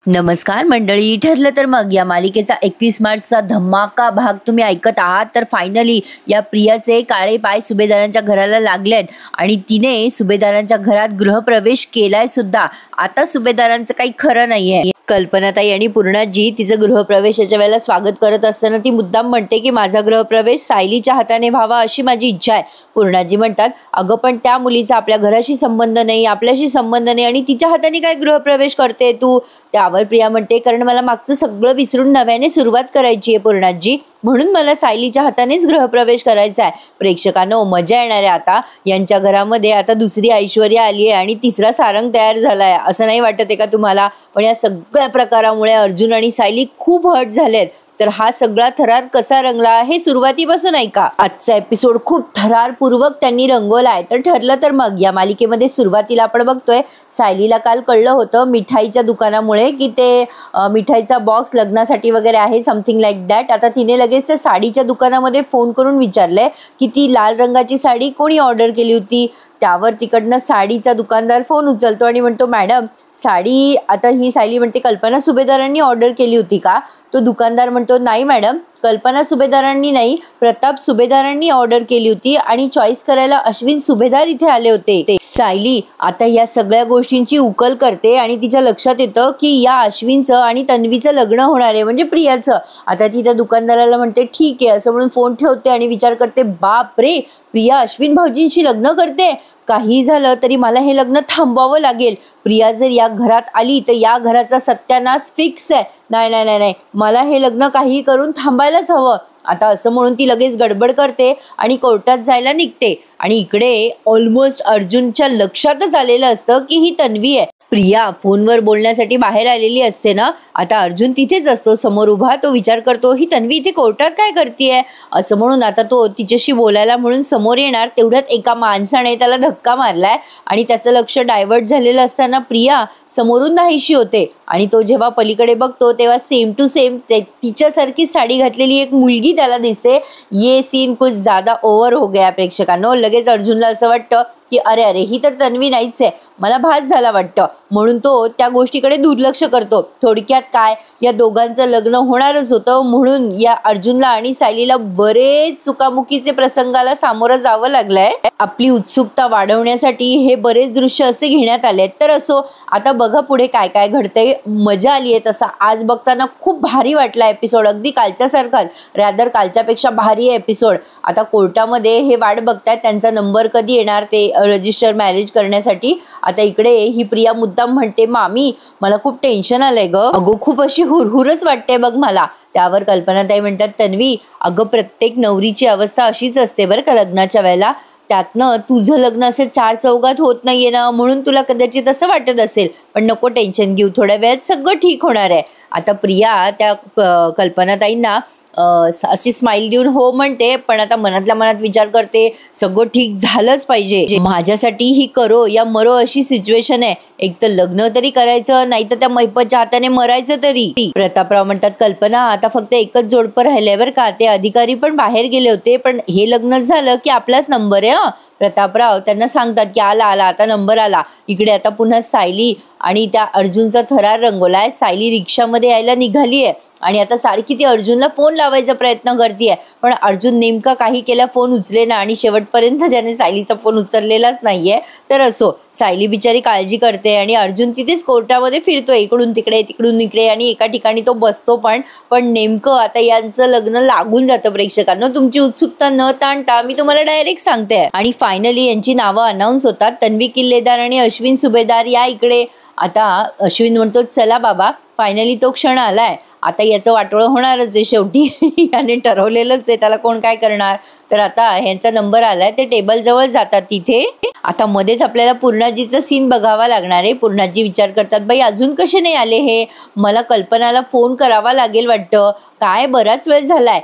नमस्कार मंडळी, ठरलं तर मग या मालिकेचा 21 मार्चचा धमाका भाग तुम्ही ऐकत आहात। तर फायनली या प्रियाचे काळे पाय सुभेदारांच्या घराला लागलेत आणि तिने सुभेदारांच्या घरात गृहप्रवेश केलाय सुद्धा। आता सुभेदारांचं काही खरं नाहीये। कल्पनाताई आणि पूर्णाजी तिचं गृहप्रवेशाच्या वेळेला स्वागत करत असताना ती मुद्दाम म्हणते की माझा गृहप्रवेश सायलीच्या हाताने व्हावा अशी माझी इच्छा आहे। पूर्णाजी म्हणतात, अगं पण त्या मुलीचा आपल्या घराशी संबंध नाही, आपल्याशी संबंध नाही आणि तिच्या हाताने काय गृहप्रवेश करते तू? त्यावर प्रिया म्हणते, कारण मला मागचं सगळं विसरून नव्याने सुरुवात करायची आहे पूर्णाजी, म्हणून मला सायलीच्या हातानेच गृहप्रवेश करायचा आहे। प्रेक्षकांनो मजा येणार आहे आता यांच्या घरामध्ये। आता दुसरी ऐश्वर्या आली आहे आणि तिसरा सारंग तयार झालाय, असं नाही वाटत आहे का तुम्हाला? पण या सगळ्या प्रकारामुळे अर्जुन आणि सायली खूप हर्ट झालेत। तर हा सगळा थरार कसा रंगला हे सुरुवातीपासून ऐका। आजचा एपिसोड खूप थरारपूर्वक त्यांनी रंगवलाय। तर ठरलं तर मग या मालिकेमध्ये सुरुवातीला आपण बघतोय सायलीला काल कळलं होतं मिठाईच्या दुकानामुळे की ते मिठाईचा बॉक्स लग्नासाठी वगैरे आहे, समथिंग लाईक दॅट। आता तिने लगेच त्या साडीच्या दुकानामध्ये फोन करून विचारले की ती लाल रंगाची साडी कोणी ऑर्डर केली होती? त्यावर तिकडनं साडीचा दुकानदार फोन उचलतो आणि म्हणतो, मॅडम साडी, आता ही सायली म्हणते कल्पना सुभेदारांनी ऑर्डर केली होती का? तो दुकानदार म्हणतो, नाही मॅडम, कल्पना सुभेदारांनी नाही, प्रताप सुभेदारांनी ऑर्डर केली होती आणि चॉईस करायला अश्विन सुभेदार इथे आले होते। सायली आता या सगळ्या गोष्टींची उकल करते आणि तिच्या लक्षात येतं की या अश्विनचं आणि तन्वीचं लग्न होणार आहे, म्हणजे प्रियाचं। आता ती त्या दुकानदाराला म्हणते ठीक आहे असं म्हणून फोन ठेवते आणि विचार करते, बाप रे, प्रिया अश्विन भाऊजींशी लग्न करते? काही झालं तरी मला हे लग्न थांबवावं लागेल। प्रिया जर या घरात आली तर या घराचा सत्यानाश फिक्स आहे। नाही नाही नाही नाही, मला हे लग्न काही करून थांबायलाच हवं। आता असं म्हणून ती लगेच गडबड करते आणि कोर्टात जायला निघते आणि इकडे ऑलमोस्ट अर्जुनच्या लक्षातच आलेलं असतं की ही तन्वी आहे। प्रिया फोनवर बोलण्यासाठी बाहेर आलेली असते ना, आता अर्जुन तिथेच असतो समोर उभा। तो विचार करतो, ही तन्वी इथे कोर्टात काय करतेय असं म्हणून आता तो तिच्याशी बोलायला म्हणून समोर येणार, तेवढ्यात एका माणसाने त्याला धक्का मारलाय आणि त्याचं लक्ष डायव्हर्ट झालेलं असताना प्रिया समोरून नाहीशी होते आणि तो जेव्हा पलीकडे बघतो तेव्हा सेम टू सेम तिच्यासारखी साडी घातलेली एक मुलगी त्याला दिसते। ये सीन कुछ ज्यादा ओव्हर हो गया प्रेक्षकांनो। लगेच अर्जुनला असं वाटतं की अरे अरे, ही तर तन्वी नाहीच आहे, मला भास झाला वाटतं, म्हणून तो त्या गोष्टीकडे दुर्लक्ष करतो। थोडक्यात काय, या दोघांचं लग्न होणारच होतं, म्हणून या अर्जुनला आणि सायलीला बरेच चुकामुकीचे प्रसंगाला सामोरं जावं लागलंय। आपली उत्सुकता वाढवण्यासाठी हे बरेच दृश्य असे घेण्यात आले। तर असो, आता बघा पुढे काय काय घडतंय। मजा आली आहे तसा आज बघताना, खूप भारी वाटला एपिसोड, अगदी कालच्यासारखाच, रॅदर कालच्यापेक्षा भारी आहे एपिसोड। आता कोर्टामध्ये हे वाट बघतायत त्यांचा नंबर कधी येणार ते रजिस्टर मॅरेज करण्यासाठी। आता इकडे ही प्रिया मुद्दाम म्हणते, मामी मला खूप टेन्शन आलंय ग, अगो खूप अशी हुरहुरच वाटते बघ मला। त्यावर कल्पनाताई म्हणतात, तन्वी अगं प्रत्येक नवरीची अवस्था अशीच असते बरं का लग्नाच्या वेळेला, त्यातनं तुझं लग्न असे चार चौघात होत नाहीये ना, म्हणून तुला कदाचित असं वाटत असेल, पण नको टेन्शन घेऊ, थोड्या वेळात सगळं ठीक होणार आहे। आता प्रिया त्या कल्पनाताईंना अशी स्माइल देऊन हो म्हणते, पण आता मनातल्या मनात विचार करते सगळं ठीक झालंच पाहिजे, माझ्यासाठी ही करो या मरो अशी सिच्युएशन आहे, एक तर लग्न तरी करायचं, नाही तर त्या महिपतच्या हाताने मरायचं तरी। प्रतापराव म्हणतात, कल्पना आता फक्त एकच जोडपं राहिलंय बरं का, ते अधिकारी पण बाहेर गेले होते, पण हे लग्न झालं की आपलाच नंबर आहे। प्रतापराव त्यांना सांगतात की आला आला, आता नंबर आला। इकडे आता पुन्हा सायली आणि त्या अर्जुनचा थरार रंगवलाय। सायली रिक्षामध्ये यायला निघाली आहे आणि आता सारखी ती अर्जुनला फोन लावायचा प्रयत्न करते, पण अर्जुन नेमका काही केला फोन उचलेना आणि शेवटपर्यंत त्याने सायलीचा फोन उचललेलाच नाहीये। तर असो, सायली बिचारी काळजी करते आणि अर्जुन तिथेच कोर्टामध्ये फिरतोय, इकडून तिकडे तिकडून इकडे, आणि एका ठिकाणी तो बसतो पण नेमकं आता यांचं लग्न लागून जातं। प्रेक्षकांना तुमची उत्सुकता न ताणता मी तुम्हाला डायरेक्ट सांगते आणि फायनली यांची नावं अनाऊन्स होतात, तन्वी किल्लेदार आणि अश्विन सुभेदार या इकडे। आता अश्विन म्हणतो, चला बाबा फायनली तो क्षण आलाय, आता याचं वाटोळं होणारच आहे शेवटी, याने ठरवलेलंच आहे, त्याला कोण काय करणार। तर आता ह्यांचा नंबर आलाय, ते टेबल जवळ जातात तिथे। आता मध्येच आपल्याला पूर्णाजीचा सीन बघावा लागणार आहे। पूर्णाजी विचार करतात, बाई अजून कसे नाही आले हे, मला कल्पनाला फोन करावा लागेल वाटतं, काय बराच वेळ झालाय,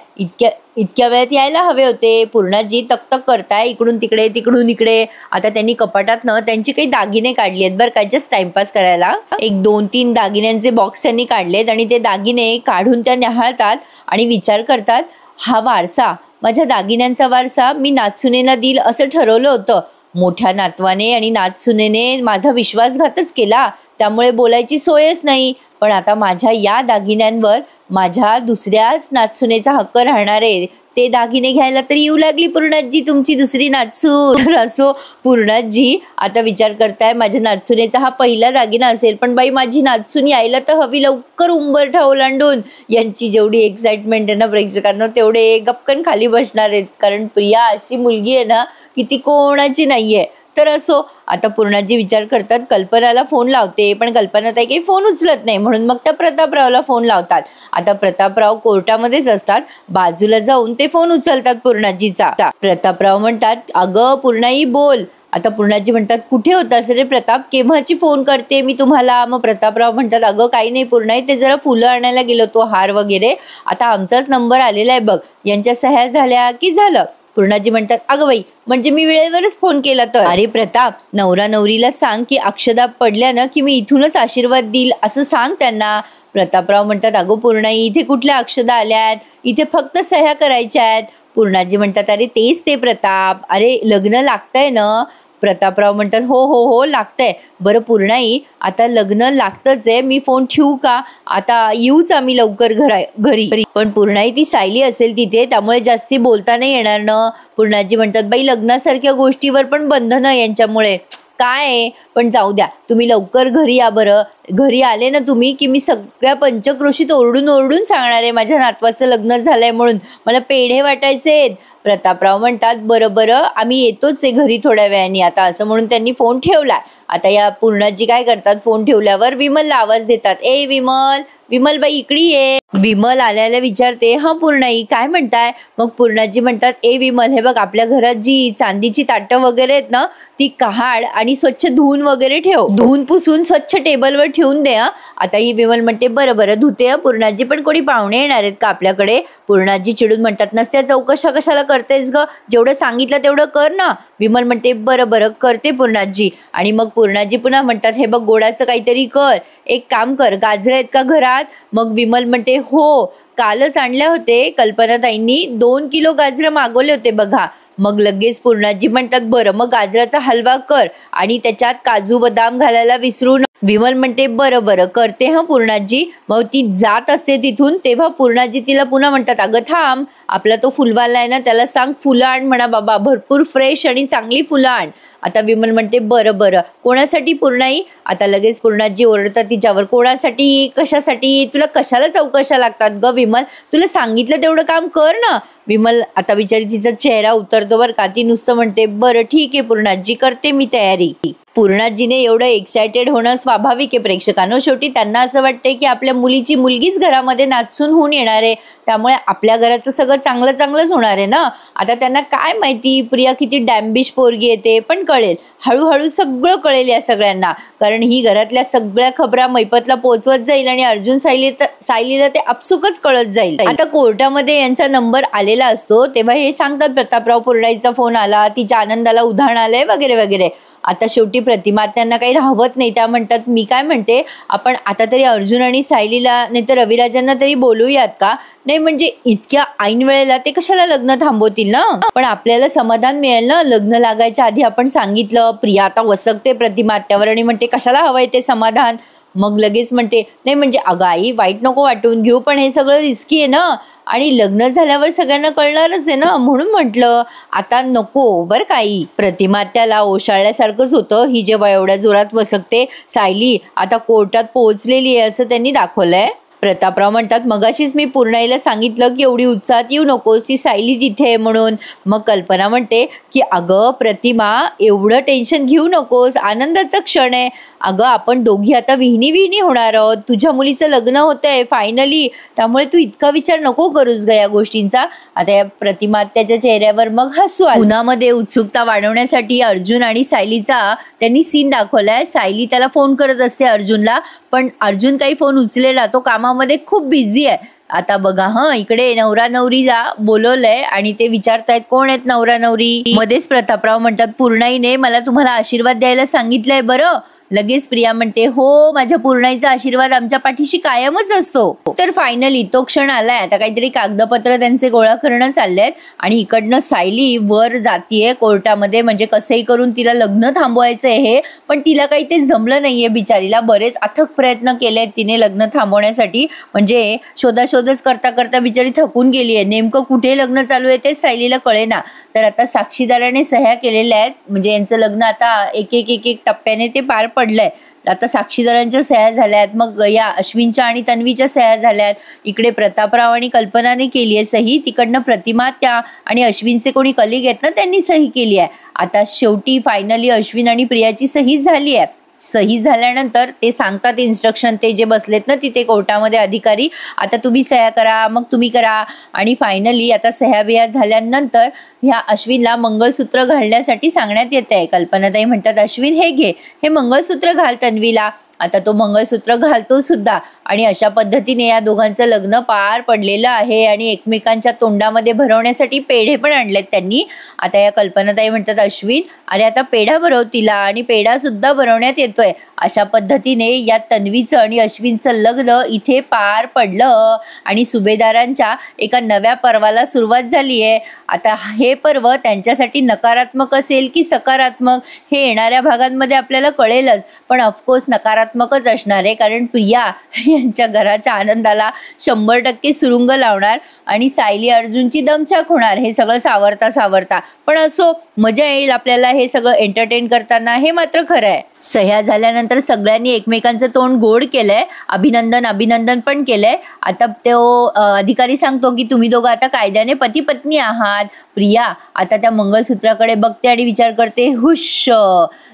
इतक्या वेळात यायला हवे होते। पूर्णाजी तक करताय इकडून तिकडे तिकडून इकडे। आता त्यांनी कपाटातनं त्यांची काही दागिने काढली आहेत बरं का, जस्ट टाइमपास करायला, एक 2-3 दागिन्यांचे बॉक्स त्यांनी काढलेत आणि ते दागिने काढून त्या न्याहाळतात आणि विचार करतात, हा वारसा, माझ्या दागिन्यांचा वारसा मी नाचसुनेला देईल असं ठरवलं होतं, मोठ्या नातवाने आणि नातसुनेने माझा विश्वासघातच केला, त्यामुळे बोलायची सोयच नाही। पण आता माझ्या या दागिन्यांवर माझ्या दुसऱ्याच नाचसुनेचा हक्क राहणार आहे. ते दागिने घ्यायला तर येऊ लागली पूर्णाजी तुमची दुसरी नाचसून. तर असो पूर्णाजी आता विचार करताय माझ्या नाचसुनेचा हा पहिला दागिना असेल, पण बाई माझी नाचसून यायला तर हवी लवकर उंबरठा ओलांडून. यांची जेवढी एक्साइटमेंट आहे ना प्रेक्षकांना तेवढे गपकन खाली बसणार आहेत, कारण प्रिया अशी मुलगी आहे ना की ती कोणाची नाहीये. तर असो आता पूर्णाजी विचार करतात कल्पनाला फोन लावते, पण कल्पना ताई काही फोन उचलत नाही, म्हणून मग त्या प्रतापरावला फोन लावतात. आता प्रतापराव कोर्टामध्येच असतात, बाजूला जाऊन ते फोन उचलतात पूर्णाजीचा. प्रतापराव म्हणतात अगं पूर्णाई बोल. आता पूर्णाजी म्हणतात कुठे होतास रे प्रताप, केव्हाची फोन करते मी तुम्हाला. मग प्रतापराव म्हणतात अगं काही नाही पूर्णाई, ते जरा फुलं आणायला गेलो तो हार वगैरे, आता आमचाच नंबर आलेला आहे बघ, यांच्या सह्या झाल्या की झालं. पूर्णाजी म्हणतात अगं बाई म्हणजे मी वेळेवरच फोन केला तर. अरे प्रताप नवरा नवरीला सांग की अक्षदा पडल्यानं की मी इथूनच आशीर्वाद देईल असं सांग त्यांना. प्रतापराव म्हणतात अगो पूर्णाई इथे कुठल्या अक्षदा आल्यात, इथे फक्त सह्या करायच्या आहेत. पूर्णाजी म्हणतात अरे तेच ते प्रताप, अरे लग्न लागतंय ना. प्रतापराव म्हणतात हो हो हो लागतंय. बरं पूर्णाई आता लग्न लागतंच आहे, मी फोन ठेवू का, आता येऊच आम्ही लवकर घरी. पण पूर्णाई ती सायली असेल तिथे, त्यामुळे जास्ती बोलता नाही येणार ना. पूर्णाजी म्हणतात बाई लग्नासारख्या गोष्टीवर पण बंधन यांच्यामुळे काय, पण जाऊ द्या तुम्ही लवकर घरी या बरं. घरी आले ना तुम्ही की मी सगळ्या पंचक्रोशीत ओरडून ओरडून सांगणार आहे माझ्या नातवाचं लग्न झालंय म्हणून, मला पेढे वाटायचे. प्रतापराव म्हणतात बरं बरं आम्ही येतोच आहे घरी थोड्या वेळाने आता, असं म्हणून त्यांनी फोन ठेवला. आता या पूर्णाजी काय करतात, फोन ठेवल्यावर विमलला आवाज देतात, ए विमल, विमल बाई इकडे ये. विमल आल्याला विचारते हा पूर्णाई काय म्हणताय. मग पूर्णाजी म्हणतात ए विमल हे बघ आपल्या घरात जी चांदीची ताटं वगैरे आहेत ना ती काढ आणि स्वच्छ धुवून वगैरे ठेव, धुवून पुसून स्वच्छ टेबलवर ठेवून दे. आता ही विमल म्हणते बरं बरं धुते. पूर्णाजी पण कोणी पाहुणे येणार आहेत का आपल्याकडे. पूर्णाजी चिडून म्हणतात नसत्या चौकशा कशाला करतेस ग, जेवढं सांगितलं तेवढं कर ना. विमल म्हणते बरं बरं करते पूर्णाजी. आणि मग पूर्णाजी पुन्हा म्हणतात हे बघ गोडाचं काहीतरी कर, एक काम कर गाजरं आहेत का घरात. मग विमल म्हणते हो कालच आणले होते कल्पनाताईंनी, 2 किलो गाजरं मागवले होते बघा. मग लगेच पूर्णाजी म्हणतात बरं मग गाजराचा हलवा कर आणि त्याच्यात काजू बदाम घालायला विसरू. विमल म्हणते बरं बरं करते हा पूर्णाजी. मग ती जात असते तिथून, तेव्हा पूर्णाजी तिला पुन्हा म्हणतात अगं थांब, आपला तो फुलवाला आहे ना त्याला सांग फुलं आण म्हणा बाबा, भरपूर फ्रेश आणि चांगली फुलं आण. आता विमल म्हणते बरं बरं. कोणासाठी पूर्णाई. आता लगेच पूर्णाजी ओरडतात तिच्यावर, कोणासाठी कशासाठी, तुला कशाला चौकशा लागतात ग विमल, तुला सांगितलं तेवढं काम कर ना. विमल आता बिचारी तिचा चेहरा उतरतो बरं का, ती नुसतं म्हणते बरं ठीक आहे पूर्णाजी करते मी तयारी. पूर्णाजीने एवढं एक्सायटेड होणं स्वाभाविक आहे प्रेक्षकांनो, शेवटी त्यांना असं वाटते की आपल्या मुलीची मुलगीच घरामध्ये नाचून होऊन येणार आहे, त्यामुळे आपल्या घराचं सगळं चांगलं चांगलंच होणार आहे ना. आता त्यांना काय माहिती प्रिया किती डॅम्बिश पोरगी येते, पण कळेल हळूहळू सगळं कळेल या सगळ्यांना, कारण ही घरातल्या सगळ्या खबरा मैपतला पोहोचवत जाईल आणि अर्जुन सायलीला ते आपसुकच कळत जाईल. आता कोर्टामध्ये यांचा नंबर आलेला असतो तेव्हा हे सांगतात प्रतापराव पूर्णाईचा फोन आला, तिच्या आनंदाला उधाण आलंय वगैरे वगैरे. आता शेवटी प्रतिमा त्यांना काही राहवत नाही, त्या म्हणतात मी काय म्हणते आपण आता तरी अर्जुन आणि सायलीला नाही तर रविराजांना तरी बोलूयात का. नाही म्हणजे इतक्या ऐन वेळेला ते कशाला लग्न थांबवतील ना, पण आपल्याला समाधान मिळेल ना. लग्न लागायच्या आधी आपण सांगितलं. प्रिया आता वसकते प्रतिमा त्यावर आणि म्हणते कशाला हवंय ते समाधान. मग लगेच म्हणते नाही म्हणजे अगं आई वाईट नको वाटून घेऊ, पण हे सगळं रिस्की आहे ना आणि लग्न झाल्यावर सगळ्यांना कळणारच आहे ना, म्हणून म्हटलं आता नको बरं काही. प्रतिमा त्याला ओशाळल्यासारखंच होतं, ही जेव्हा एवढ्या जोरात वसकते. सायली आता कोर्टात पोहोचलेली आहे असं त्यांनी दाखवलंय. प्रतापराव म्हणतात मगाशीच मी पूर्णाईला सांगितलं की एवढी उत्साहात येऊ नकोस, ती सायली तिथे आहे म्हणून. मग कल्पना म्हणते की अगं प्रतिमा एवढं टेन्शन घेऊ नकोस, आनंदाचा क्षण आहे. अगं आपण दोघी आता विहिणी होणार आहोत, तुझ्या मुलीचं लग्न होतंय फायनली, त्यामुळे तू इतका विचार नको करूस ग या गोष्टींचा. आता या प्रतिमा त्याच्या चेहऱ्यावर मग हसू आलं. पुण्यामध्ये उत्सुकता वाढवण्यासाठी अर्जुन आणि सायलीचा त्यांनी सीन दाखवलाय. सायली त्याला फोन करत असते अर्जुनला, पण अर्जुन काही फोन उचलेला, तो कामामध्ये खूप बिझी आहे. आता बघा इकडे नवरा नवरीला बोलवलंय आणि ते विचारतायत कोण आहेत नवरा नवरी. मध्येच प्रतापराव म्हणतात पूर्णाईने मला तुम्हाला आशीर्वाद द्यायला सांगितलंय बरं. लगेच प्रिया म्हणते हो, माझ्या पूर्णाईचा आशीर्वाद आमच्या पाठीशी कायमच असतो. तर फायनली तो क्षण आलाय. आता काहीतरी कागदपत्र त्यांचे गोळा करणं चाललेत आणि इकडनं सायली वर जातीये कोर्टामध्ये, म्हणजे कसंही करून तिला लग्न थांबवायचंय हे, पण तिला काही ते जमलं नाहीये बिचारीला. बरेच अथक प्रयत्न केले तिने लग्न थांबवण्यासाठी, म्हणजे शोधाशोधच करता करता बिचारी थकून गेली आहे. नेमकं कुठे लग्न चालू आहे तेच सायलीला कळेना. तर आता साक्षीदाराने सह्या केलेल्या आहेत, म्हणजे यांचं लग्न आता एक एक टप्प्याने ते पार पडलंय. आता साक्षीदारांच्या सह्या झाल्यात, मग या अश्विनच्या आणि तन्वीच्या सह्या झाल्यात. इकडे प्रतापराव आणि कल्पनाने केली आहे सही, तिकडनं प्रतिमा त्या आणि अश्विनचे कोणी कलिग आहेत ना त्यांनी सही केली आहे. आता शेवटी फायनली अश्विन आणि प्रियाची सही झाली आहे. सही झाल्यानंतर ते सांगतात इन्स्ट्रक्शन, ते जे बसलेत ना तिथे कोर्टामध्ये अधिकारी, आता तुम्ही सह्या करा, मग तुम्ही करा. आणि फायनली आता सह्या बिया झाल्यानंतर ह्या अश्विनला मंगळसूत्र घालण्यासाठी सांगण्यात येत आहे. कल्पनाताई म्हणतात अश्विन हे घे, हे मंगळसूत्र घाल तन्वीला. आता तो मंगळसूत्र घालतो सुद्धा आणि अशा पद्धतीने या दोघांचं लग्न पार पडलेलं आहे. आणि एकमेकांच्या तोंडामध्ये भरवण्यासाठी पेढे पण आणलेत त्यांनी. आता या कल्पनाताई म्हणतात अश्विन अरे आता पेढा भरव तिला, आणि पेढा सुद्धा भरवण्यात येतोय. अशा पद्धतीने या तन्वीचं आणि अश्विनचं लग्न इथे पार पडलं आणि सुभेदारांच्या एका नव्या पर्वाला सुरुवात झाली आहे. आता हे पर्व त्यांच्यासाठी नकारात्मक असेल की सकारात्मक हे येणाऱ्या भागांमध्ये आपल्याला कळेलच, पण ऑफकोर्स नकारात्मकच असणार आहे, कारण प्रिया यांच्या घराच्या आनंदाला 100% सुरुंग लावणार आणि सायली अर्जुनची दमछाक होणार. हे सगळं सावरता पण असो, मजा येईल आपल्याला हे सगळं एंटरटेन करताना, हे मात्र खरं आहे. सह्या झाल्यानंतर सगळ्यांनी एकमेकांचं तोंड गोड केलंय, अभिनंदन पण केलंय. आता तो अधिकारी सांगतो की तुम्ही दोघं आता कायद्याने पती पत्नी आहात. प्रिया आता त्या मंगळसूत्राकडे बघते आणि विचार करते हुश,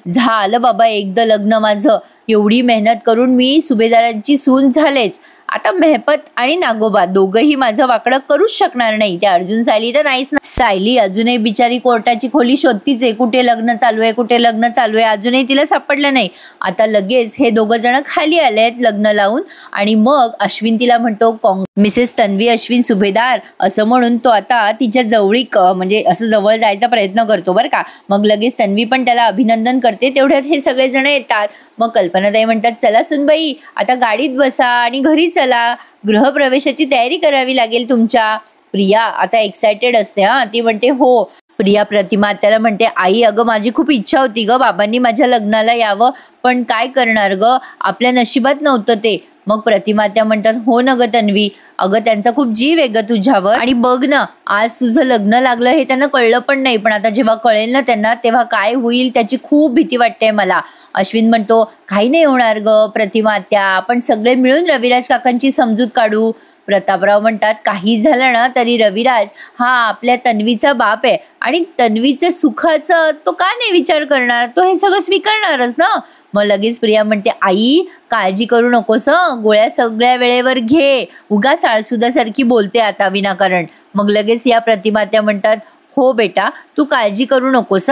झालं बाबा एकदा लग्न माझं, एवढी मेहनत करून मी सुभेदारांची सून झालेच. आता मेहपत आणि नागोबा दोघंही माझं वाकडं करूच शकणार नाही. त्या अर्जुन सायली तर नाहीच ना. सायली अजूनही बिचारी कोर्टाची खोली शोधतीच आहे, कुठे लग्न चालू आहे, अजूनही तिला सापडलं नाही. आता लगेच हे दोघं जण खाली आलेत लग्न लावून आणि मग अश्विन तिला म्हणतो मिसेस तन्वी अश्विन सुभेदार असं म्हणून तो आता तिच्या जवळीक म्हणजे असं जवळ जायचा प्रयत्न करतो बरं का. मग लगेच तन्वी पण त्याला अभिनंदन करते. तेवढ्यात हे सगळे जण येतात. मग कल्पनाताई म्हणतात चला सुनबाई आता गाडीत बसा आणि घरी चला, गृहप्रवेशाची तयारी करावी लागेल तुमच्या. प्रिया आता एक्सायटेड असते. ती म्हणते हो. प्रिया प्रतिमा त्याला म्हणते आई अगं माझी खूप इच्छा होती ग, बाबांनी माझ्या लग्नाला यावं, पण काय करणार ग, आपल्या नशिबात नव्हतं ते. मग प्रतिमा त्या म्हणतात हो न ग तन्वी, अगं त्यांचा खूप जीव आहे ग तुझ्यावर, आणि बघ ना आज तुझं लग्न लागलं हे त्यांना कळलं पण नाही, पण आता जेव्हा कळेल ना त्यांना तेव्हा काय होईल त्याची खूप भीती वाटते मला. अश्विन म्हणतो काही नाही होणार ग प्रतिमा त्या, आपण सगळे मिळून रविराज काकांची समजूत काढू. प्रतापराव म्हणतात काही झालं ना तरी रविराज हा आपल्या तन्वीचा बाप आहे आणि तन्वीचे सुखाचं तो का नाही विचार करणार, तो हे सगळं स्वीकारणारच ना. मग लगेच प्रिया म्हणते आई काळजी करू नकोस, गोळ्या सगळ्या वेळेवर घे, उगा साळसुदासारखी बोलते आता विनाकारण. मग लगेच या प्रतिमा त्या म्हणतात हो बेटा तू काळजी करू नकोस.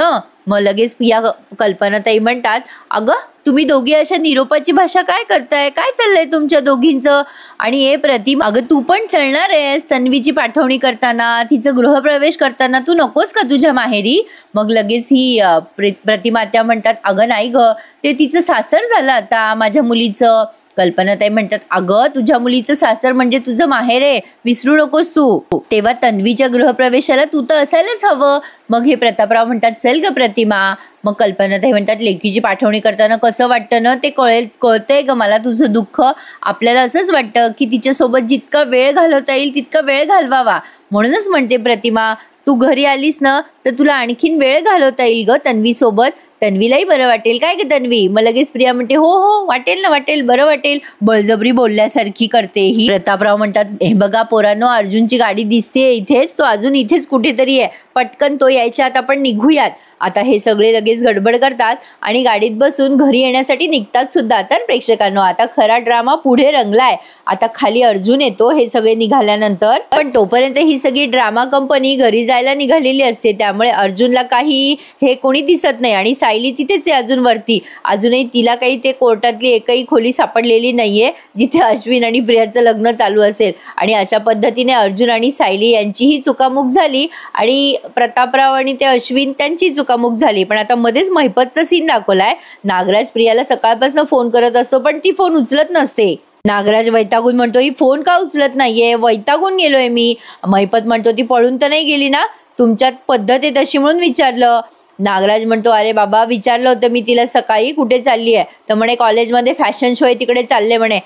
मग लगेच या कल्पनाताई म्हणतात अगं तुम्ही दोघी अशा निरोपाची भाषा काय करताय, काय चाललंय तुमच्या दोघींचं. आणि हे प्रतिमा अगं तू पण चलणार आहेस तन्वीची पाठवणी करताना, तिचं गृहप्रवेश करताना, तू नकोस का तुझ्या माहेरी. मग लगेच ही प्रतिमा त्या म्हणतात अगं नाही ग ते तिचं सासर झालं आता माझ्या मुलीचं. कल्पनाताई म्हणतात अगं तुझ्या मुलीचं सासर म्हणजे तुझं माहेर आहे, विसरू नकोस तू, तेव्हा तन्वीच्या गृहप्रवेशाला तू तर असायलाच हवं. मग हे प्रतापराव म्हणतात चल ग प्रतिमा. मग कल्पनाताई म्हणतात लेकीची पाठवणी करताना कसं वाटतं ना ते कळतंय ग मला तुझं दुःख. आपल्याला असंच वाटतं की तिच्यासोबत जितका वेळ घालवता येईल तितका वेळ घालवावा. म्हणूनच म्हणते प्रतिमा तू घरी आलीस ना तर तुला आणखीन वेळ घालवता येईल ग तन्वी सोबत, तन्वीलाही बरं वाटेल काय ग तन्वी. मग लगेच प्रिया म्हणते हो हो वाटेल ना वाटेल, बरं वाटेल. बळजबरी बोलल्यासारखी करते ही. प्रतापराव म्हणतात हे बघा पोरांनो अर्जुनची गाडी दिसते इथेच, तो अजून इथेच कुठेतरी आहे, पटकन तो यायच्या आत आपण निघूयात. आता हे सगळे लगेच गडबड करतात आणि गाडीत बसून घरी येण्यासाठी निघतात सुद्धा. तर प्रेक्षकांनो आता खरा ड्रामा पुढे रंगलाय. आता खाली अर्जुन येतो हे सगळे निघाल्यानंतर, पण तोपर्यंत ही सगळी ड्रामा कंपनी घरी जायला निघालेली असते, त्यामुळे अर्जुनला काही हे कोणी दिसत नाही आणि सायली तिथेच आहे अजून वरती. अजूनही तिला काही ते कोर्टातली एकही खोली सापडलेली नाहीये जिथे अश्विन आणि प्रियाचं लग्न चालू असेल. आणि अशा पद्धतीने अर्जुन आणि सायली यांचीही चुकामुक झाली आणि प्रतापराव आणि ते अश्विन त्यांची चुकामुक झाली. पण आता मध्येच महिपतचा सीन दाखवलाय. नागराज प्रियाला सकाळपासून फोन करत असतो पण ती फोन उचलत नसते. नागराज वैतागून म्हणतो ही फोन का उचलत नाहीये, वैतागून गेलोय मी. महिपत म्हणतो ती पळून तर नाही गेली ना, तुमच्यात पद्धत आहे तशी म्हणून विचारलं. नागराज म्हणतो अरे बाबा विचारलं होतं मी तिला सकाळी कुठे चालली आहे, तर म्हणे कॉलेजमध्ये फॅशन शो आहे तिकडे चालले म्हणे.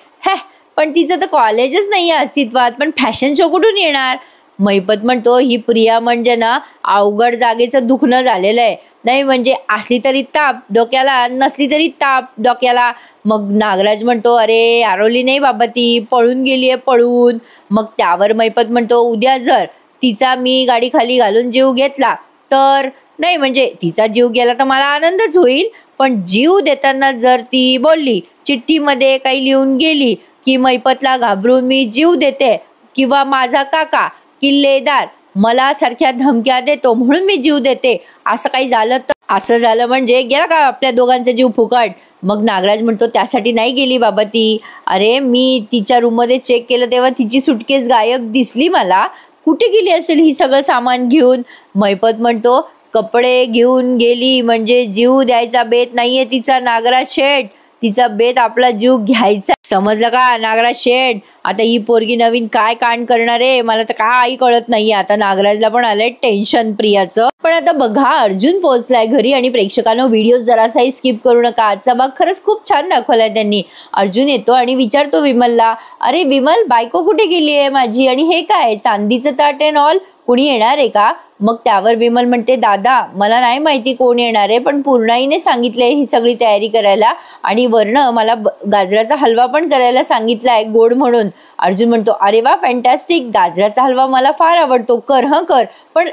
पण तिचं तर कॉलेजच नाही आहे अस्तित्वात, पण फॅशन शो कुठून येणार. महिपत म्हणतो ही प्रिया म्हणजे ना अवघड जागेचं दुखणं झालेलं आहे. नाही म्हणजे असली तरी ताप डोक्याला, नसली तरी ताप डोक्याला. मग नागराज म्हणतो अरे आरोली नाही बाबा, ती पळून गेली आहे पळून. मग त्यावर महिपत म्हणतो उद्या जर तिचा मी गाडी खाली घालून जीव घेतला तर, नाही म्हणजे तिचा जीव गेला तर मला आनंदच होईल, पण जीव देताना जर ती बोलली चिठ्ठीमध्ये काही लिहून गेली की महिपतला घाबरून मी जीव देते किंवा माझा काका किल्लेदार मला सारख्या धमक्या देतो म्हणून मी जीव देते, असं काही झालं तर, असं झालं म्हणजे गेला का आपल्या दोघांचा जीव फुकट. मग नागराज म्हणतो त्यासाठी नाही गेली बाबा ती. अरे मी तिच्या रूममध्ये चेक केलं तेव्हा तिची सुटकेस गायब दिसली मला. कुठे गेली असेल ही सगळं सामान घेऊन. महिपत म्हणतो कपडे घेऊन गेली म्हणजे जीव द्यायचा बेत नाहीये तिचा नागराज शेठ, तिचा बेत आपला जीव घ्यायचा, समजलं का नागराज शेठ. आता ही पोरगी नवीन काय कांड करणार आहे मला तर काही कळत नाहीये. आता नागराजला पण आलंय टेन्शन प्रियाचं. पण आता बघा अर्जुन पोहोचलाय घरी आणि प्रेक्षकांनो व्हिडिओ जरासाही स्किप करू नका. आजचा भाग खरंच खूप छान दाखवलाय त्यांनी. अर्जुन येतो आणि विचारतो विमलला अरे विमल बायको कुठे गेली आहे माझी, आणि हे काय चांदीचं ताट अँड ऑल, कुणी येणार आहे का. मग त्यावर विमल म्हणते दादा मला नाही माहिती कोण येणार आहे, पण पूर्णाईने सांगितले ही सगळी तयारी करायला आणि वर्ण मला गाजराचा हलवा पण करायला सांगितलाय गोड म्हणून. अर्जुन म्हणतो अरे वा फॅन्टॅस्टिक, गाजराचा हलवा मला फार आवडतो, कर कर, पण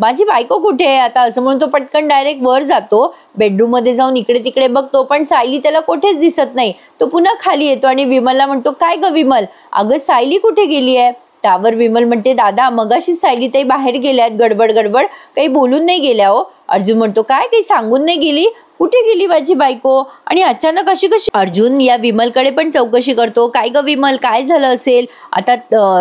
माझी बायको कुठे आहे आता, असं म्हणून तो पटकन डायरेक्ट वर जातो. बेडरूम मध्ये जाऊन इकडे तिकडे बघतो पण सायली त्याला कुठेच दिसत नाही. तो पुन्हा खाली येतो आणि विमलला म्हणतो काय ग विमल, अगं सायली कुठे गेली आहे. त्यावर विमल म्हणते दादा मगाशी सायली ताई बाहेर गेल्यात गडबड गडबड, काही बोलून नाही गेल्या हो. अर्जुन म्हणतो काय काही सांगून नाही गेली, कुठे गेली माझी बायको आणि अचानक अशी कशी. अर्जुन या विमलकडे पण चौकशी करतो काय ग विमल काय झालं असेल. आता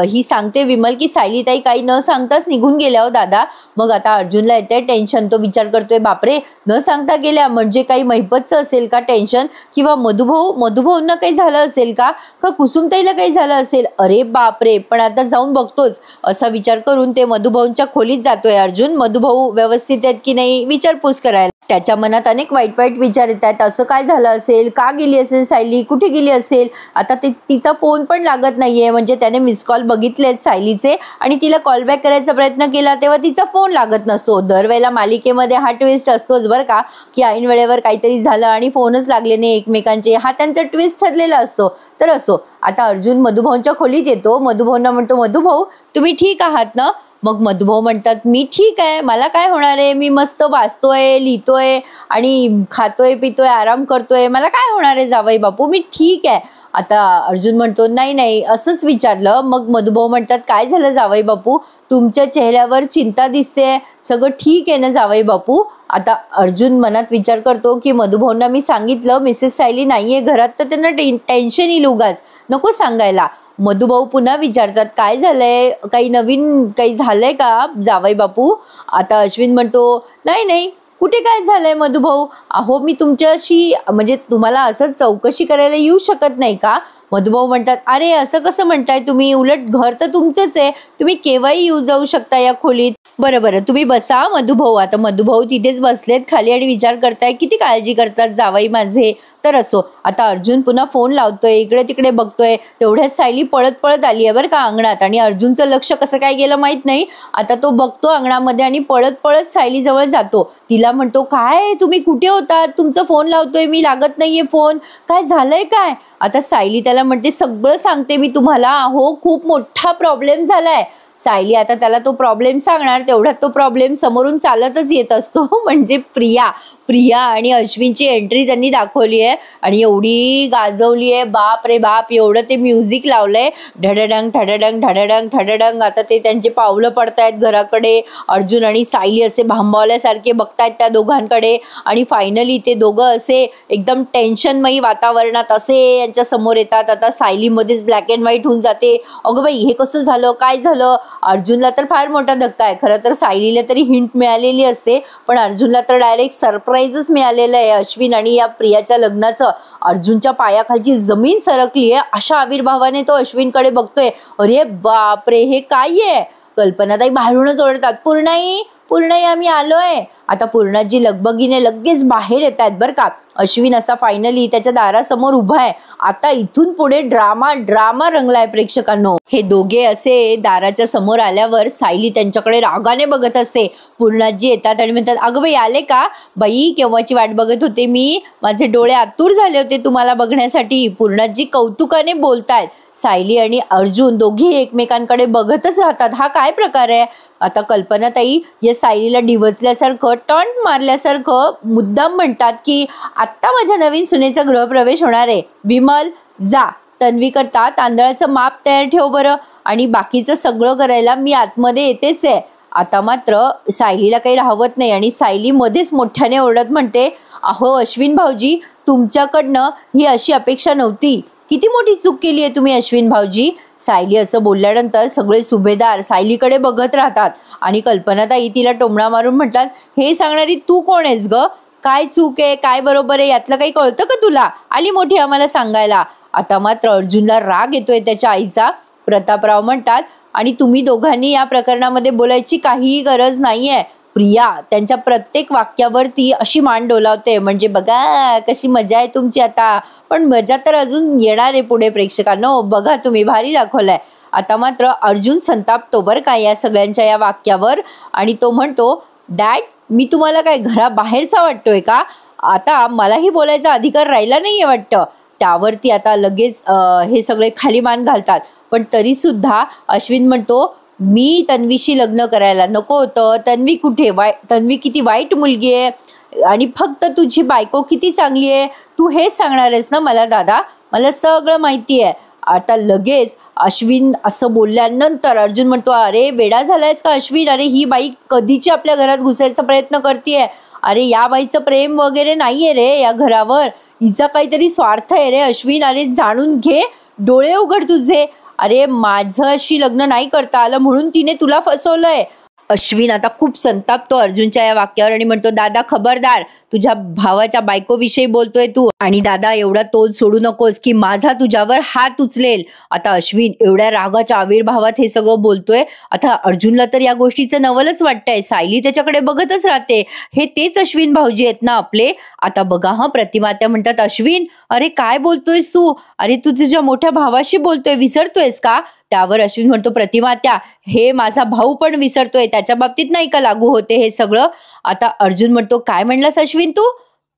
ही सांगते विमल की सायली ताई काही न सांगताच निघून गेल्या हो दादा. मग आता अर्जुनला येते टेन्शन, तो विचार करतोय बापरे न सांगता गेल्या म्हणजे काही महिपतचं असेल का टेन्शन, किंवा मधुभाऊंना काही झालं असेल का कुसुमताईला काही झालं असेल, अरे बापरे. पण आता जाऊन बघतोच असा विचार करून ते मधुभाऊंच्या खोलीत जातोय अर्जुन. मधुभाऊ व्यवस्थित आहेत की नाही विचारपूस करायला. त्याच्या मनात अनेक वाईट वाईट विचार येत आहेत. असं काय झालं असेल, का गेली असेल सायली, कुठे गेली असेल. आता तिचा फोन पण लागत नाहीये, म्हणजे त्याने मिस कॉल बघितलेत सायलीचे आणि तिला कॉल बॅक करायचा प्रयत्न केला तेव्हा तिचा फोन लागत नसतो. दरवेळेला मालिकेमध्ये हा ट्विस्ट असतोच बरं का, की ऐन वेळेवर काहीतरी झालं आणि फोनच लागले नाही एकमेकांचे, हा त्यांचा ट्विस्ट ठरलेला असतो. तर असो आता अर्जुन मधुभाऊंच्या खोलीत येतो. मधुभाऊंना म्हणतो मधुभाऊ तुम्ही ठीक आहात ना. मग मधुभाऊ म्हणतात मी ठीक आहे, मला काय होणार आहे, मी मस्त वाचतोय लिहितोय आणि खातोय पितोय आराम करतोय, मला काय होणार आहे जावई बापू, मी ठीक आहे. आता अर्जुन म्हणतो नाही नाही असंच विचारलं. मग मधुभाऊ म्हणतात काय झालं जावई बापू, तुमच्या चेहऱ्यावर चिंता दिसते, सगळं ठीक आहे ना जावई बापू. आता अर्जुन मनात विचार करतो की मधुभाऊंना मी सांगितलं मिसेस सायली नाहीये घरात तर त्यांना टेन्शन येईल उगाच, नको सांगायला. मधुभाऊ पुन्हा विचारतात काय झालंय, काही नवीन काही झालंय का जावई बापू. आता अश्विन म्हणतो नाही नाही कुठे काय झालंय मधुभाऊ, अहो मी तुमच्याशी म्हणजे तुम्हाला असं चौकशी करायला येऊ शकत नाही का. मधुभाऊ म्हणतात अरे असं कसं म्हणताय तुम्ही, उलट घर तर तुमचंच आहे, तुम्ही केव्हाही येऊ जाऊ शकता या खोलीत. बरं तुम्ही बसा मधुभाऊ. आता मधुभाऊ तिथेच बसलेत खाली आणि विचार करताय किती काळजी करतात जावई माझे. तर असो आता अर्जुन पुन्हा फोन लावतोय, इकडे तिकडे बघतोय. तेवढ्यात सायली पळत पळत आली आहे बरं का अंगणात आणि अर्जुनचं लक्ष कसं काय गेलं माहित नाही. आता तो बघतो अंगणामध्ये आणि पळत पळत सायली जवळ जातो. तिला म्हणतो काय तुम्ही कुठे होतात, तुमचा फोन लावतोय मी, लागत नाहीये फोन, काय झालंय काय. आता सायली त्याला म्हणते सगळं सांगते मी तुम्हाला, अहो खूप मोठा प्रॉब्लेम झालाय. सायली आता त्याला तो प्रॉब्लेम सांगणार, तेवढ्यात तो प्रॉब्लेम समोरून चालतच येत असतो म्हणजे प्रिया. प्रिया आणि अश्विनची एंट्री त्यांनी दाखवली आहे आणि एवढी गाजवली आहे, बाप रे बाप. एवढं ते म्युझिक लावलंय, ढडडंग ढडडंग ढडडंग ढडडंग. आता ते त्यांचे पावलं पडतायत घराकडे. अर्जुन आणि सायली असे भांबावल्यासारखे बघतायत त्या दोघांकडे आणि फायनली ते दोघं असे एकदम टेन्शनमयी वातावरणात असे यांच्या समोर येतात. आता सायली मध्येच ब्लॅक अँड व्हाईट होऊन जाते. अगं बाई, हे कसं झालं, काय झालं. अर्जुनला तर फार मोठा धक्का आहे. खरं तर सायलीला तरी हिंट मिळालेली असते, पण अर्जुनला तर डायरेक्ट सरप्राईजच मिळालेलं आहे. अश्विन आणि या प्रियाच्या लग्नाचं. अर्जुनच्या पायाखालची जमीन सरकली आहे. अशा आविर्भावाने तो अश्विनकडे बघतोय. अरे बापरे, हे काय आहे. कल्पनाताई बाहेरूनच ओरडतात, पूर्णाई पूर्णाई आम्ही आलोय. आता पूर्णाजी लगबगीने लगेच बाहेर येत आहेत बरं का. अश्विन असा फायनली त्याच्या दारासमोर उभा आहे. आता इथून पुढे ड्रामा ड्रामा रंगलाय प्रेक्षकांनो. हे दोघे असे दाराच्या समोर आल्यावर सायली त्यांच्याकडे रागाने बघत असते. पूर्णाजी येतात आणि म्हणतात, अगं बाई आले का. बाई, केव्हाची वाट बघत होते मी. माझे डोळे आतुर झाले होते तुम्हाला बघण्यासाठी. पूर्णाजी कौतुकाने बोलतायत. सायली आणि अर्जुन दोघे एकमेकांकडे बघतच राहतात. हा काय प्रकार आहे. आता कल्पनाताई या सायलीला डिवचल्यासारखं टॉन्ट मारल्यासारखं मुद्दाम म्हणतात की आत्ता माझ्या नवीन सुनेचा गृहप्रवेश होणार आहे. विमल, जा तन्वी करता तांदळाचं माप तयार ठेव बरं, आणि बाकीचं सगळं करायला मी आतमध्ये येतेच आहे. आता मात्र सायलीला काही राहवत नाही आणि सायली मध्येच मोठ्याने ओरडत म्हणते, अहो अश्विन भाऊजी, तुमच्याकडनं ही अशी अपेक्षा नव्हती. किती मोठी चूक केली आहे तुम्ही अश्विन भाऊजी. सायली असं बोलल्यानंतर सगळे सुभेदार सायलीकडे बघत राहतात आणि कल्पनाताई तिला टोमणा मारून म्हणतात, हे सांगणारी तू कोण आहेस ग. काय चूक आहे, काय बरोबर आहे, यातलं काही कळतं का तुला. आली मोठी आम्हाला सांगायला. आता मात्र अर्जुनला राग येतोय त्याच्या आईचा. प्रतापराव म्हणतात, आणि तुम्ही दोघांनी या प्रकरणामध्ये बोलायची काहीही गरज नाहीये. प्रिया त्यांच्या प्रत्येक वाक्यावरती अशी मान डोलावते, म्हणजे बघा कशी मजा आहे तुमची आता. पण मजा तर अजून येणार आहे पुढे प्रेक्षकांनो. बघा तुम्ही, भारी दाखवलंय. आता मात्र अर्जुन संतापतो बरं का या सगळ्यांच्या या वाक्यावर आणि तो म्हणतो, डॅड, मी तुम्हाला काय घराबाहेरचा वाटतोय का. आता मलाही बोलायचा अधिकार राहिला नाहीये वाटतं. त्यावरती आता लगेच हे सगळे खाली मान घालतात. पण तरी सुद्धा अश्विन म्हणतो, मी तन्वीशी लग्न करायला नको होतं. तन्वी कुठे, तन्वी किती वाईट मुलगी आहे आणि फक्त तुझी बायको किती चांगली आहे. तू हेच सांगणार आहेस ना मला दादा. मला सगळं माहिती आहे. आता लगेच अश्विन असं बोलल्यानंतर अर्जुन म्हणतो, अरे वेडा झालायस का अश्विन. अरे ही बाई कधीची आपल्या घरात घुसायचा प्रयत्न करतेय. अरे या बाईचं प्रेम वगैरे नाहीये रे या घरावर. हिचा काहीतरी स्वार्थ आहे रे अश्विन. अरे जाणून घे, डोळे उघड तुझे. अरे माझ्याशी लग्न नाही करता आलं म्हणून तिने तुला फसवलंय. अश्विन आता खूप संतापतो अर्जुनच्या या वाक्यावर आणि म्हणतो, दादा खबरदार, तुझ्या भावाच्या बायकोविषयी बोलतोय तू. आणि दादा एवढा तोल सोडू नकोस की माझा तुझ्यावर हात उचलेल. आता अश्विन एवढ्या रागाच्या आविर्भावात हे सगळं बोलतोय. आता अर्जुनला तर या गोष्टीचं नवलच वाटतंय. सायली त्याच्याकडे बघतच राहते. हे तेच अश्विन भाऊजी आहेत ना आपले. आता बघा हा, प्रतिमात्या म्हणतात, अश्विन अरे काय बोलतोयस तू. अरे तू तुझ्या मोठ्या भावाशी बोलतोय, विसरतोयस का. त्यावर अश्विन म्हणतो, प्रतिमात्या, हे माझा भाऊ पण विसरतोय, त्याच्या बाबतीत नाही का लागू होते हे सगळं. आता अर्जुन म्हणतो, काय म्हणलास अश्विन तू.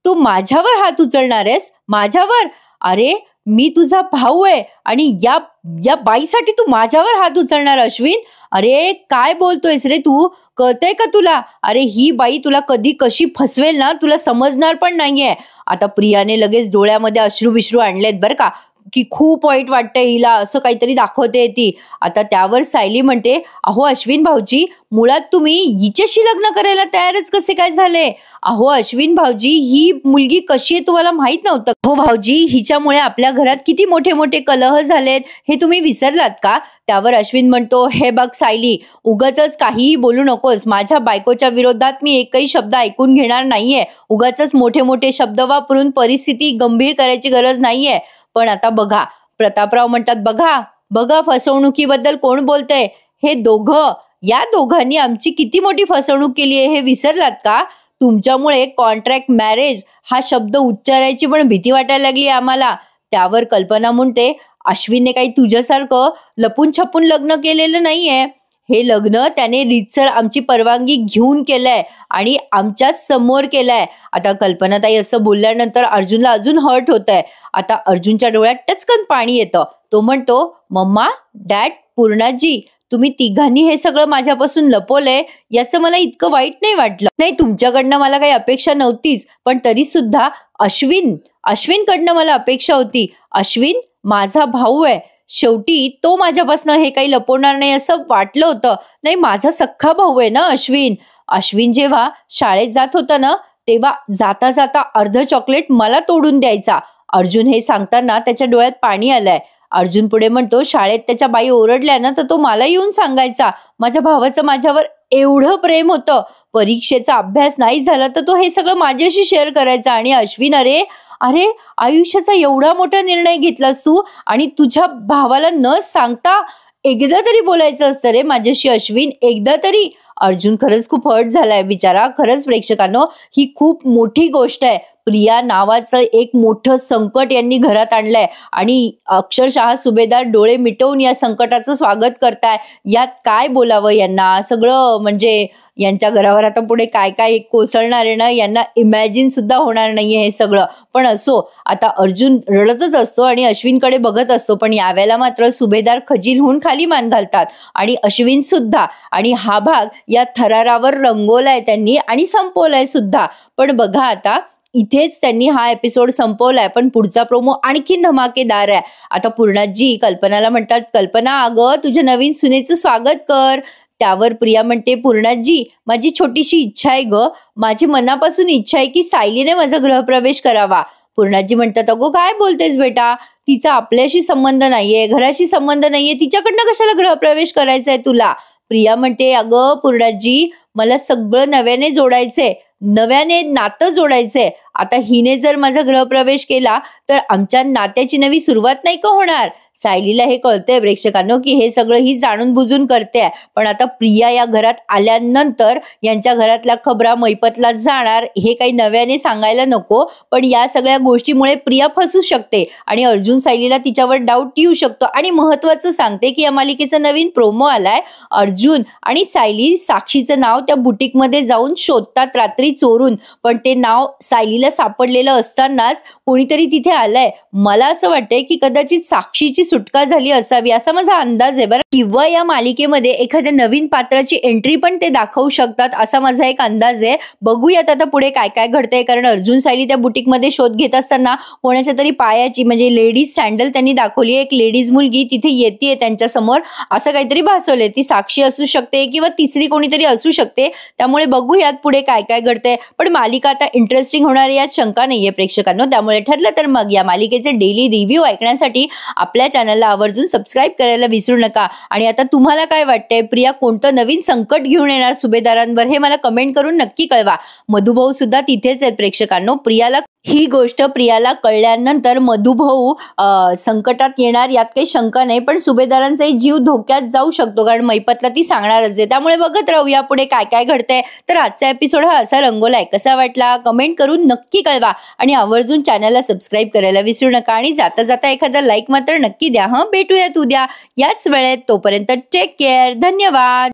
तू माझ्यावर हात उचलणार आहेस. माझ्यावर. अरे मी तुझा भाऊ आहे आणि या बाईसाठी तू माझ्यावर हात उचलणार अश्विन. अरे काय बोलतोयस रे तू. कळतंय का तुला. अरे ही बाई तुला कधी कशी फसवेल ना तुला समजणार पण नाहीये. आता प्रियाने लगेच डोळ्यामध्ये अश्रू बिश्रू आणलेत बरं का, की खूप वाईट वाटतंय हिला, असं काहीतरी दाखवते ती. आता त्यावर सायली म्हणते, अहो अश्विन भाऊजी, मुळात तुम्ही हिच्याशी लग्न करायला तयारच कसे काय झाले. अहो अश्विन भाऊजी, ही मुलगी कशी आहे तुम्हाला माहित नव्हतं. हो भाऊजी, हिच्यामुळे आपल्या घरात किती मोठे मोठे कलह झालेत हे तुम्ही विसरलात का. त्यावर अश्विन म्हणतो, हे बघ सायली, उगाच काहीही बोलू नकोस. माझ्या बायकोच्या विरोधात मी एकही शब्द ऐकून घेणार नाहीये. उगाच मोठे मोठे शब्द वापरून परिस्थिती गंभीर करायची गरज नाहीये. पण आता बघा, प्रतापराव म्हणतात, बघा बघा फसवणुकीबद्दल कोण बोलतंय. हे दोघं, या दोघांनी आमची किती मोठी फसवणूक केली आहे हे विसरलात का. तुमच्यामुळे कॉन्ट्रॅक्ट मॅरेज हा शब्द उच्चारायची पण भीती वाटायला लागली आम्हाला. त्यावर कल्पना म्हणते, अश्विनने काही तुझ्यासारखं लपून छपून लग्न केलेलं नाहीये. हे लग्न त्याने रीतसर आमची परवानगी घेऊन केलंय आणि आमच्या समोर केलंय. आता कल्पनाताई असं बोलल्यानंतर अर्जुनला अजून हर्ट होत आहे. आता अर्जुनच्या डोळ्यात टचकन पाणी येतं. तो म्हणतो, मम्मा, डॅड, पूर्णाजी, तुम्ही तिघांनी हे सगळं माझ्यापासून लपवलंय याचं मला इतकं वाईट नाही वाटलं. नाही, तुमच्याकडनं मला काही अपेक्षा नव्हतीच, पण तरी सुद्धा अश्विनकडनं मला अपेक्षा होती. अश्विन माझा भाऊ आहे, शेवटी तो माझ्यापासून हे काही लपवणार नाही असं वाटलं होतं. नाही, माझा सख्खा भाऊ आहे ना अश्विन जेव्हा शाळेत जात होता ना, तेव्हा जाता जाता अर्ध चॉकलेट मला तोडून द्यायचा. अर्जुन हे सांगताना त्याच्या डोळ्यात पाणी आलंय. अर्जुन पुढे म्हणतो, शाळेत त्याच्या बाई ओरडल्या ना तर तो मला येऊन सांगायचा. माझ्या भावाचं माझ्यावर एवढं प्रेम होतं, परीक्षेचा अभ्यास नाही झाला तर तो हे सगळं माझ्याशी शेअर करायचा. आणि अश्विन, अरे आयुष्याचा एवढा मोठा निर्णय घेतलास तू, आणि तुझ्या भावाला न सांगता एकदा तरी बोलायचं असतं रे माझ्याशी अश्विन, एकदा तरी. अर्जुन खरंच खूप हर्ट झालाय बिचारा. खरंच प्रेक्षकांनो, ही खूप मोठी गोष्ट आहे. प्रिया नावाचं एक मोठं संकट यांनी घरात आणलंय आणि अक्षरशः सुभेदार डोळे मिटवून या संकटाचं स्वागत करताय. यात काय बोलावं यांना, सगळं म्हणजे यांच्या घरावर आता पुढे काय काय कोसळणार आहे ना, यांना इमॅजिन सुद्धा होणार नाहीये हे सगळं. पण असो, आता अर्जुन रडतच असतो आणि अश्विनकडे बघत असतो, पण यावेळेला मात्र सुभेदार खजील होऊन खाली मान घालतात आणि अश्विन सुद्धा. आणि हा भाग या थरारावर रंगवलाय त्यांनी आणि संपवलाय सुद्धा. पण बघा, आता इथेच त्यांनी हा एपिसोड संपवलाय, पण पुढचा प्रोमो आणखीन धमाकेदार आहे. आता पूर्णाजी कल्पनाला म्हणतात, कल्पना अगं तुझ्या नवीन सुनेचं स्वागत कर. त्यावर प्रिया म्हणते, पूर्णाजी माझी छोटीशी इच्छा आहे ग, माझी मनापासून इच्छा आहे की सायलीने माझा गृहप्रवेश करावा. पूर्णाजी म्हणतात, अगो काय बोलतेस बेटा, तिचा आपल्याशी संबंध नाहीये, घराशी संबंध नाहीये, तिच्याकडनं कशाला गृहप्रवेश करायचा आहे तुला. प्रिया म्हणते, अगं पूर्णाजी मला सगळं नव्याने जोडायचंय, नव्याने नातं जोडायचंय. आता हिने जर माझा गृहप्रवेश केला तर आमच्या नात्याची नवी सुरुवात नाही का होणार. सायलीला हे कळतंय प्रेक्षकांनो की हे सगळं ही जाणून बुजून करते. पण आता प्रिया या घरात आल्यानंतर यांच्या घरातल्या खबरा मैपतला जाणार, हे काही नव्याने सांगायला नको. पण या सगळ्या गोष्टीमुळे प्रिया फसू शकते आणि अर्जुन सायलीला तिच्यावर डाऊट येऊ शकतो. आणि महत्वाचं सांगते की या मालिकेचा नवीन प्रोमो आलाय. अर्जुन आणि सायली साक्षीचं नाव त्या बुटीकमध्ये जाऊन शोधतात रात्री चोरून, पण ते नाव सायलीला सापडलेलं असतानाच कोणीतरी तिथे आलंय. मला असं वाटतंय की कदाचित साक्षीची सुटका झाली असावी असा माझा अंदाज आहे बरं. किंवा या मालिकेमध्ये एखाद्या नवीन पात्राची एंट्री पण ते दाखवू शकतात असा माझा एक अंदाज आहे. बघूयात आता पुढे काय काय घडतंय, कारण अर्जुन सायली त्या बुटीकमध्ये शोध घेत असताना कोणाच्या तरी पायाची म्हणजे लेडीज सँडल त्यांनी दाखवली. एक लेडीज मुलगी तिथे येते त्यांच्या समोर, असं काहीतरी भासवलंय. ती साक्षी असू शकते किंवा तिसरी कोणीतरी असू शकते. त्यामुळे बघूयात पुढे काय काय घडतंय. पण मालिका आता इंटरेस्टिंग होणार यात शंका नाहीये प्रेक्षकांनो. त्यामुळे ठरलं तर मग या मालिकेचे डेली रिव्ह्यू ऐकण्यासाठी आपल्या चॅनलला आवर्जून सबस्क्राईब करायला विसरू नका. आणि आता तुम्हाला काय वाटतंय, प्रिया कोणतं नवीन संकट घेऊन येणार सुभेदारांवर हे मला कमेंट करून नक्की कळवा. मधुभाऊ सुद्धा तिथेच आहेत प्रेक्षकांनो. ही गोष्ट प्रियाला कळल्यानंतर मधुभाऊ संकटात येणार यात काही शंका नाही, पण सुभेदारांचाही जीव धोक्यात जाऊ शकतो, कारण मैपतला ती सांगणारच आहे. त्यामुळे बघत राहू या पुढे काय काय घडतंय. तर आजचा एपिसोड हा असा रंगवलाय, कसा वाटला कमेंट करून नक्की कळवा आणि आवर्जून चॅनलला सबस्क्राईब करायला विसरू नका. आणि जाता जाता एखादा लाईक मात्र नक्की द्या. भेटूयात उद्या याच वेळेत. तोपर्यंत टेक केअर. धन्यवाद.